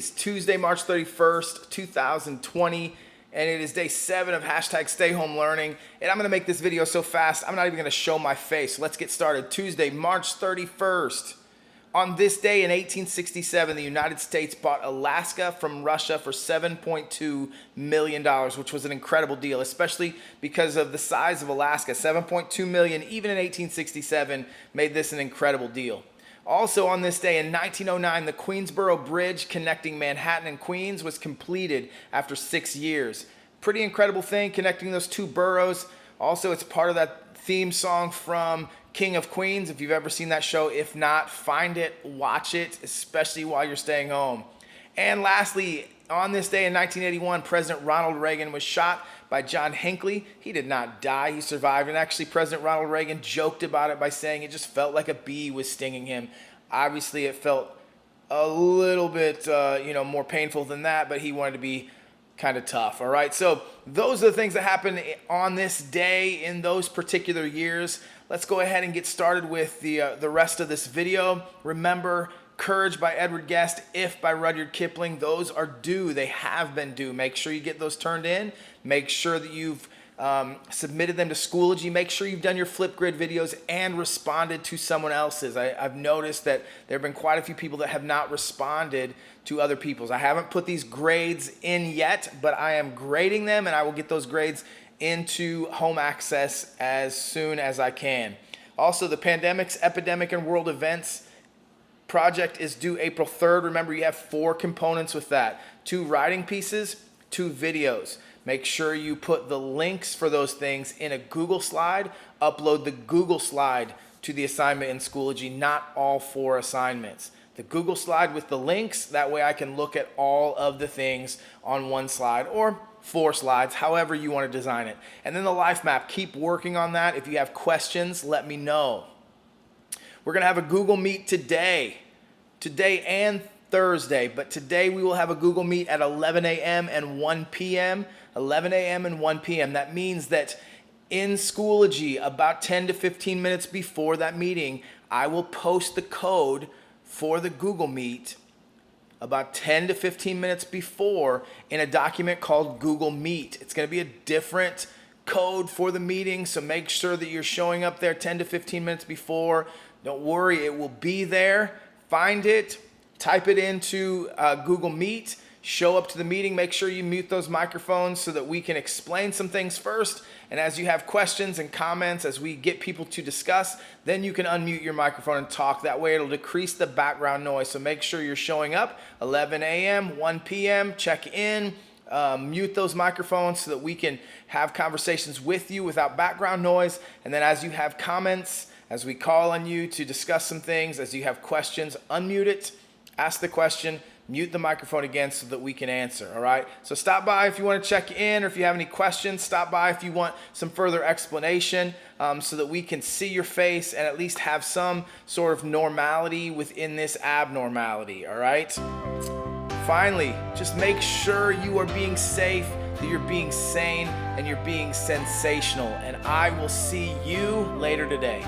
is Tuesday, March 31st, 2020, and it is day 7 of hashtag Stay Home Learning. And I'm gonna make this video so fast, I'm not even gonna show my face. Let's get started. Tuesday, March 31st. On this day in 1867, the United States bought Alaska from Russia for $7.2 million, which was an incredible deal, especially because of the size of Alaska. $7.2 million, even in 1867, made this an incredible deal. Also on this day in 1909, the Queensboro Bridge connecting Manhattan and Queens was completed after 6 years. Pretty incredible thing, connecting those two boroughs. Also, it's part of that theme song from King of Queens, if you've ever seen that show. If not, find it, watch it, especially while you're staying home. And lastly, on this day in 1981, President Ronald Reagan was shot by John Hinckley. He did not die, he survived. And actually, President Ronald Reagan joked about it by saying it just felt like a bee was stinging him. Obviously, it felt a little bit more painful than that, but he wanted to be kind of tough. All right, so those are the things that happened on this day in those particular years. Let's go ahead and get started with the rest of this video. Remember, Courage by Edward Guest, If by Rudyard Kipling, those are due. They have been due. Make sure you get those turned in. Make sure that you've submitted them to Schoology. Make sure you've done your Flipgrid videos and responded to someone else's. I've noticed that there have been quite a few people that have not responded to other people's. I haven't put these grades in yet, but I am grading them, and I will get those grades into home access as soon as I can. Also, the Pandemics, Epidemic, and World Events project is due April 3rd. Remember, you have 4 components with that. 2 writing pieces, 2 videos. Make sure you put the links for those things in a Google slide. Upload the Google slide to the assignment in Schoology, not all 4 assignments. The Google slide with the links, that way I can look at all of the things on one slide, or 4 slides, however you want to design it. And then the life map, keep working on that. If you have questions, let me know. We're going to have a Google Meet today and Thursday, but today we will have a Google Meet at 11 a.m. and 1 p.m. 11 a.m. and 1 p.m. That means that in Schoology, about 10 to 15 minutes before that meeting, I will post the code for the Google Meet about 10 to 15 minutes before in a document called Google Meet. It's going to be a different code for the meeting, so make sure that you're showing up there 10 to 15 minutes before. Don't worry, it will be there. Find it, type it into Google Meet, show up to the meeting. Make sure you mute those microphones so that we can explain some things first. And as you have questions and comments, as we get people to discuss, then you can unmute your microphone and talk. That way it'll decrease the background noise. So make sure you're showing up 11 a.m., 1 p.m., check in, mute those microphones so that we can have conversations with you without background noise. And then as you have comments, as we call on you to discuss some things, as you have questions, unmute it, ask the question, mute the microphone again so that we can answer, all right? So stop by if you want to check in, or if you have any questions. Stop by if you want some further explanation, so that we can see your face and at least have some sort of normality within this abnormality, all right? Finally, just make sure you are being safe, that you're being sane, and you're being sensational. And I will see you later today.